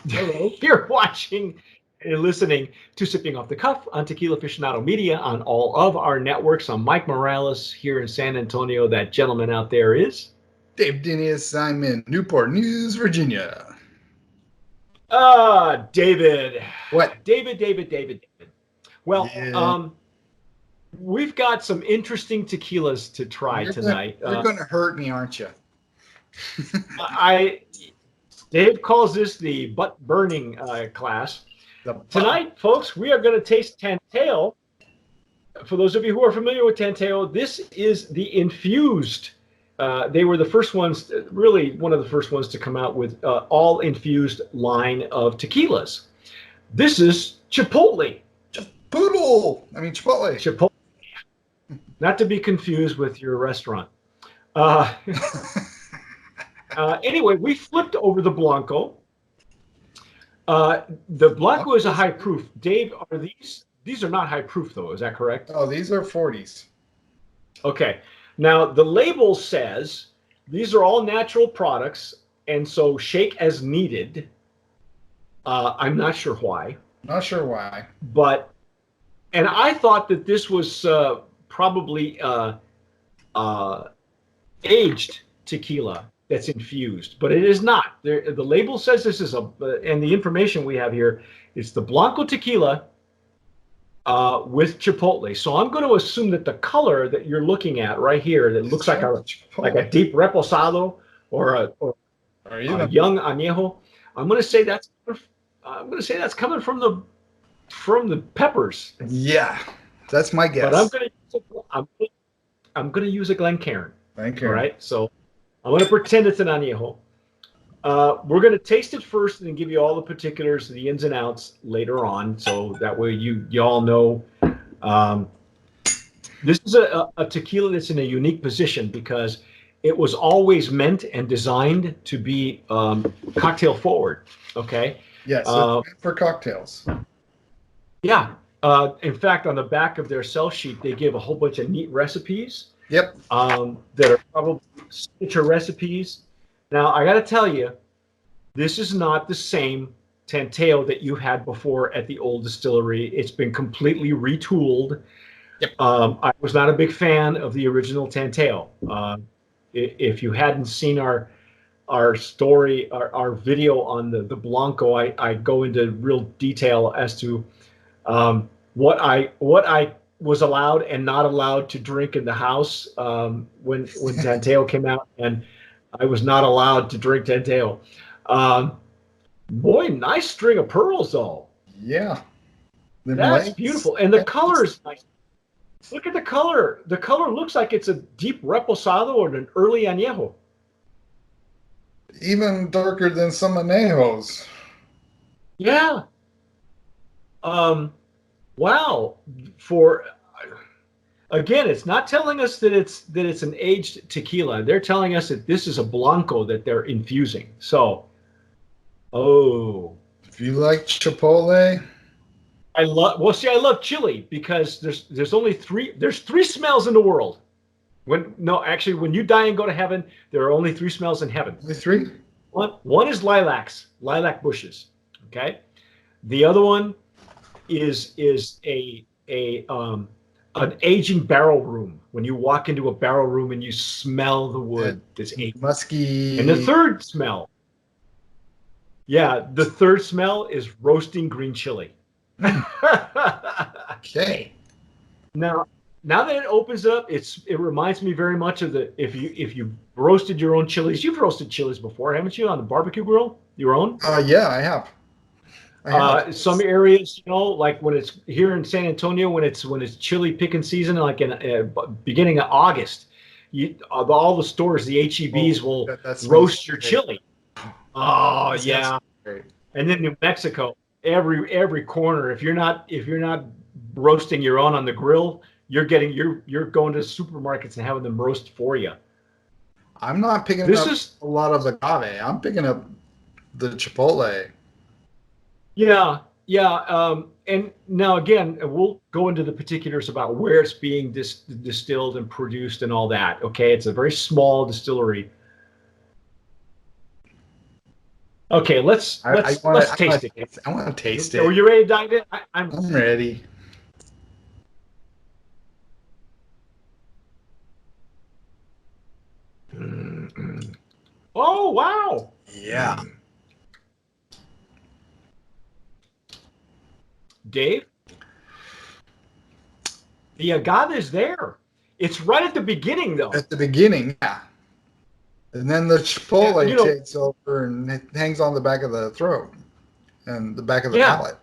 Hello. You're watching and listening to Sipping Off the Cuff on Tequila Aficionado Media on all of our networks. I'm Mike Morales here in San Antonio. That gentleman out there is Dave Dinius. I'm in Newport News, Virginia. David. What? David. Well, Yeah. we've got some interesting tequilas to try tonight. You're going to hurt me, aren't you? Dave calls this the butt burning class. Tonight, folks, we are going to taste Tanteo. For those of you who are familiar with Tanteo, this is the infused. They were the first ones, really one of the first ones to come out with all infused line of tequilas. This is Chipotle. Chipotle. Not to be confused with your restaurant. Anyway, we flipped over the Blanco. The Blanco is a high proof. Dave, are these are not high proof though, is that correct? Oh, these are 40s. Okay. Now the label says these are all natural products, and so shake as needed. I'm not sure why. Not sure why. And I thought that this was probably aged tequila that's infused, but it is not. The label says this is and the information we have here is the Blanco tequila with Chipotle. So I'm going to assume that the color that you're looking at right here, that looks like a deep reposado or a young añejo, I'm going to say that's coming from the peppers. Yeah, that's my guess. But I'm going to use a Glencairn. Glencairn. All right, so I'm going to pretend it's an añejo. We're going to taste it first and then give you all the particulars, the ins and outs later on, so that way you all know. This is a tequila that's in a unique position because it was always meant and designed to be cocktail forward. Okay. Yes, for cocktails. Yeah. In fact, on the back of their sell sheet, they give a whole bunch of neat recipes. Yep. That are probably signature recipes. Now, I got to tell you, this is not the same Tanteo that you had before at the old distillery. It's been completely retooled. Yep. I was not a big fan of the original Tanteo. If you hadn't seen our story, our video on the Blanco, I go into real detail as to what I was allowed and not allowed to drink in the house when Tanteo came out, and I was not allowed to drink Tanteo. Boy, nice string of pearls though. Yeah. That's beautiful. And the color is nice. Look at the color. The color looks like it's a deep reposado or an early añejo. Even darker than some añejos. Yeah. Wow. Again, it's not telling us that it's an aged tequila. They're telling us that this is a Blanco that they're infusing. So, if you like Chipotle, I love chili because there's only three smells in the world. When you die and go to heaven, there are only three smells in heaven. Only three? One is lilac bushes. Okay, the other one is an aging barrel room. When you walk into a barrel room and you smell the wood that's aging. Musky. And the third smell is roasting green chili. Okay. Now that it opens up, it reminds me very much of if you roasted your own chilies. You've roasted chilies before, haven't you, on the barbecue grill? Your own? Yeah, I have. Some areas, like when it's here in San Antonio, when it's chili picking season, like in beginning of August, all the stores, the HEBs will roast your chili. Oh yeah. Great. And then New Mexico, every corner, if you're not roasting your own on the grill, you're going to supermarkets and having them roast for you. I'm not picking up a lot of agave. I'm picking up the Chipotle. Yeah. And now again, we'll go into the particulars about where it's being distilled and produced and all that. Okay, it's a very small distillery. Okay, let's taste it. I want to taste it. Are you ready to dive in? I'm ready. Oh, wow. Yeah. Dave, the agave is there. It's right at the beginning, though. At the beginning, yeah. And then the chipotle takes over and it hangs on the back of the throat and the back of the palate.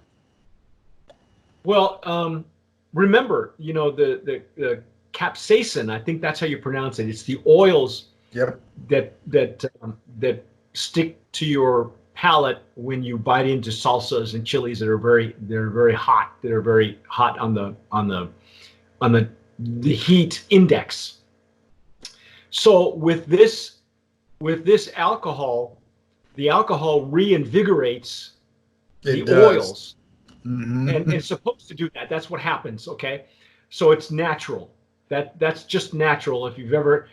Well, remember, the capsaicin, I think that's how you pronounce it. It's the oils that stick to your palate when you bite into salsas and chilies that are very hot, on the heat index. So with this alcohol, the alcohol reinvigorates the oils. Mm-hmm. And it's supposed to do that. That's what happens. Okay. So it's natural. That's just natural. If you've ever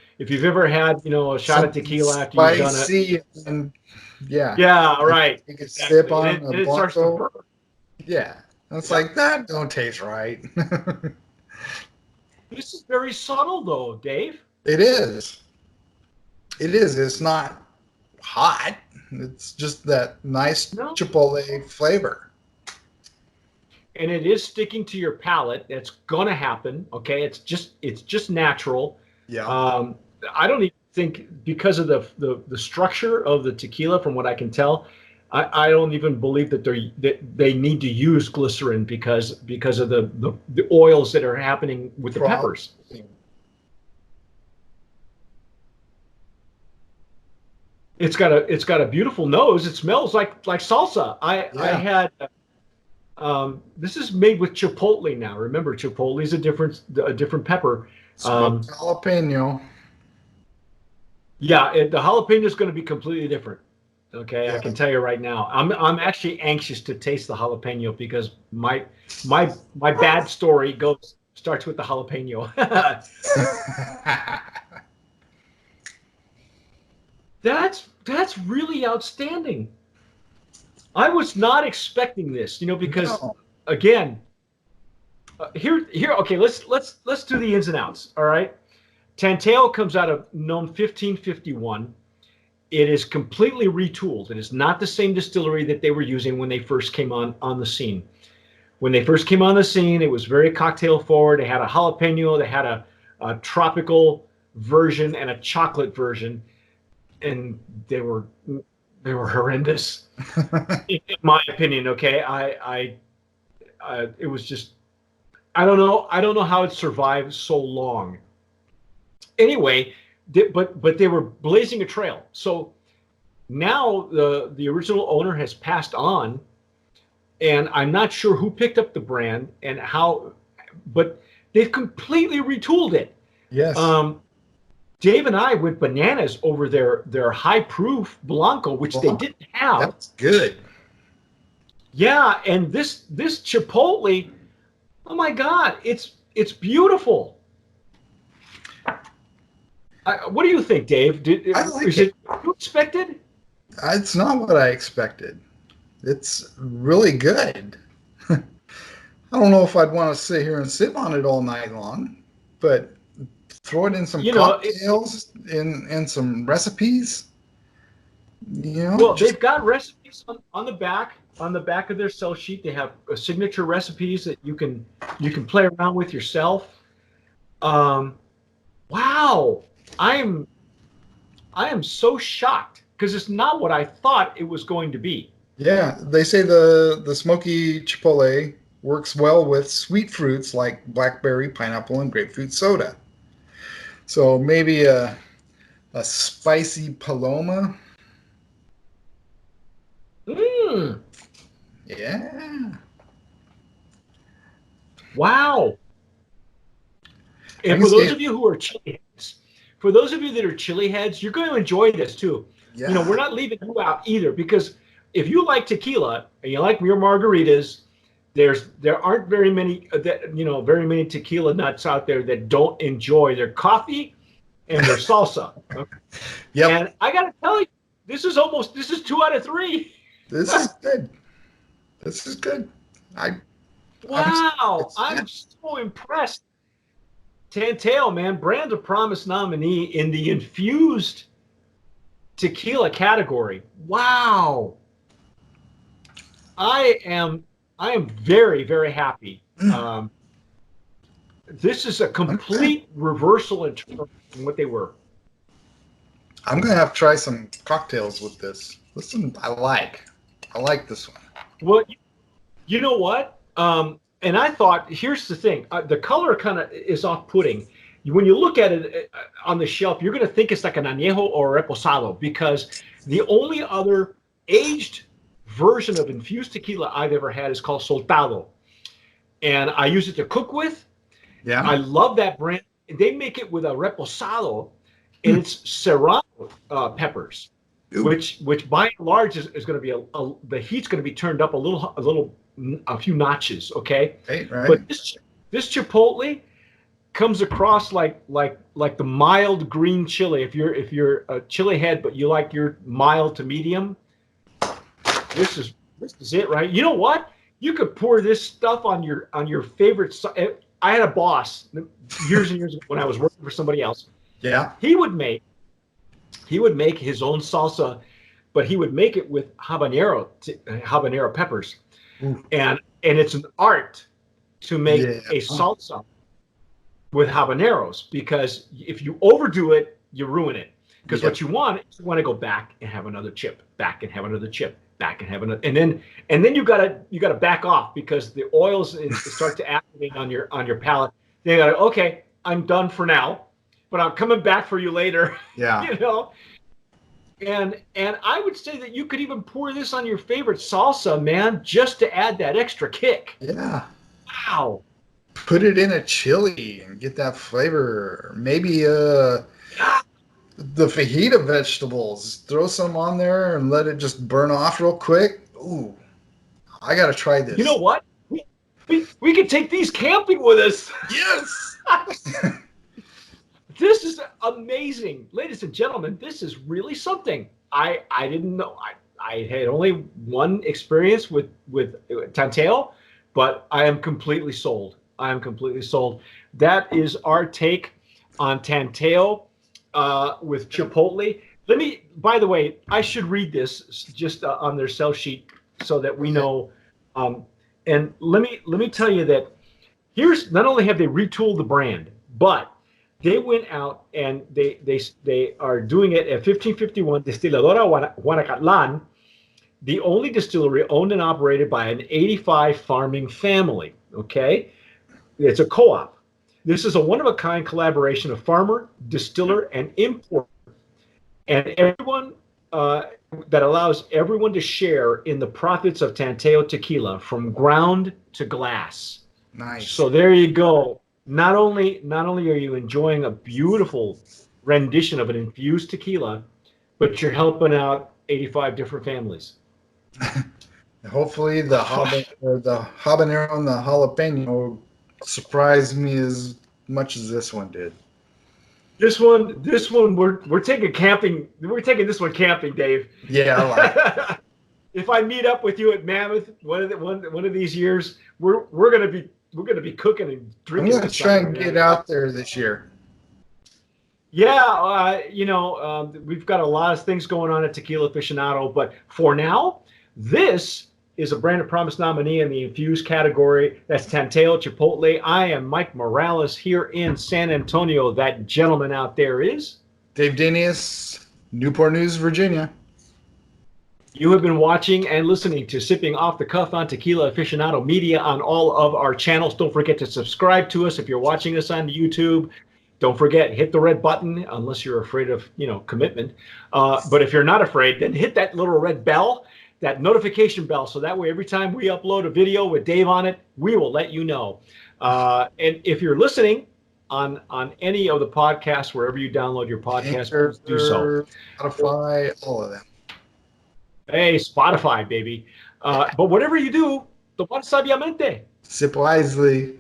had, a shot of tequila after you've done it. And yeah. Yeah. Right. You can sip on and it starts to burn. Yeah. It's like, that don't taste right. This is very subtle though, Dave. It is. It's not hot. It's just that nice chipotle flavor. And it is sticking to your palate. That's gonna happen. Okay, it's just natural. Yeah. I don't even think, because of the structure of the tequila, from what I can tell, I don't even believe that they need to use glycerin because of the oils that are happening with the peppers. It's got a beautiful nose. It smells like salsa. I had. This is made with chipotle now. Remember, chipotle is a different pepper. Smoked jalapeno. Yeah, the jalapeno is going to be completely different. Okay, I can tell you right now. I'm actually anxious to taste the jalapeno because my bad story starts with the jalapeno. That's really outstanding. I was not expecting this, because again, here. Okay, let's do the ins and outs. All right, Tanteo comes out of Nome 1551. It is completely retooled. It is not the same distillery that they were using when they first came on the scene. When they first came on the scene, it was very cocktail forward. They had a jalapeno, they had a tropical version and a chocolate version, and they were horrendous, in my opinion. Okay, it was just, I don't know how it survived so long. Anyway, but they were blazing a trail. So now the original owner has passed on, and I'm not sure who picked up the brand and how, but they've completely retooled it. Yes. Dave and I went bananas over their high proof Blanco, which they didn't have. That's good. Yeah, and this Chipotle, oh my God, it's beautiful. What do you think, Dave? Is it what you expected? It's not what I expected. It's really good. I don't know if I'd want to sit here and sip on it all night long, but throw it in some cocktails, in some recipes. Well, they've got recipes on the back of their sell sheet. They have signature recipes that you can play around with yourself. Wow, I am so shocked because it's not what I thought it was going to be. Yeah, they say the smoky chipotle works well with sweet fruits like blackberry, pineapple, and grapefruit soda. So maybe a spicy paloma. Yeah. Wow. And for those of you who are chili heads, you're going to enjoy this too. Yeah. We're not leaving you out either, because if you like tequila and you like your margaritas, there aren't very many tequila nuts out there that don't enjoy their coffee and their salsa. Yep. And I got to tell you, This is 2 out of 3. This is good. This is good. I'm so impressed. Tanteo, man, brand of promise nominee in the infused tequila category. Wow. I am very, very happy. This is a complete reversal in terms of what they were. I'm gonna have to try some cocktails with this. Listen, I like this one. Well, you know what? And I thought, here's the thing: the color kind of is off-putting. When you look at it on the shelf, you're going to think it's like an añejo or a reposado, because the only other aged version of infused tequila I've ever had is called soltado, and I use it to cook with. Yeah, I love that brand. They make it with a reposado, and it's serrano peppers, which by and large is going to be the heat's going to be turned up a few notches. Okay, right. But this chipotle comes across like the mild green chili. If you're a chili head, but you like your mild to medium, this is it, right? You know what? You could pour this stuff on your favorite. I had a boss years and years ago when I was working for somebody else. Yeah. He would make his own salsa, but he would make it with habanero peppers. Ooh. And it's an art to make a salsa with habaneros, because if you overdo it, you ruin it. Because what you want is to go back and have another chip, back and have another chip, back and have another, and then you gotta back off, because the oils start to activate on your palate. Then you gotta, okay, I'm done for now, but I'm coming back for you later. Yeah. You know. And I would say that you could even pour this on your favorite salsa, man, just to add that extra kick. Yeah. Wow. Put it in a chili and get that flavor. Maybe the fajita vegetables. Throw some on there and let it just burn off real quick. Ooh, I gotta try this. You know what? We could take these camping with us. Yes. This is amazing, ladies and gentlemen. This is really something. I didn't know. I had only one experience with Tanteo, but I am completely sold. That is our take on Tanteo with Chipotle. By the way, I should read this just on their sell sheet so that we know. And let me tell you that here's, not only have they retooled the brand, but they went out and they are doing it at 1551 Destiladora Guanacatlan, the only distillery owned and operated by an 85 farming family. Okay, it's a co-op. This is a one-of-a-kind collaboration of farmer, distiller, and importer, and everyone that allows everyone to share in the profits of Tanteo tequila from ground to glass. Nice. So there you go. Not only are you enjoying a beautiful rendition of an infused tequila, but you're helping out 85 different families. Hopefully the habanero and the jalapeno surprised me as much as this one did. This one we're taking camping. We're taking this one camping, Dave. Yeah, I like it. If I meet up with you at Mammoth one of these years, we're gonna be cooking and drinking. I'm gonna try and get out there this year. Yeah, we've got a lot of things going on at Tequila Aficionado, but for now, this is a Brand of Promise nominee in the infused category. That's Tanteo Chipotle. I am Mike Morales here in San Antonio. That gentleman out there is Dave Danius, Newport News, Virginia. You have been watching and listening to Sipping Off the Cuff on Tequila Aficionado Media on all of our channels. Don't forget to subscribe to us if you're watching us on YouTube. Don't forget, hit the red button unless you're afraid of, commitment. But if you're not afraid, then hit that little red bell, that notification bell, so that way every time we upload a video with Dave on it, we will let you know. And if you're listening on any of the podcasts, wherever you download your podcast, please do so. Spotify, all of them. Hey, Spotify, baby. But whatever you do, tomar sabiamente. Sip wisely.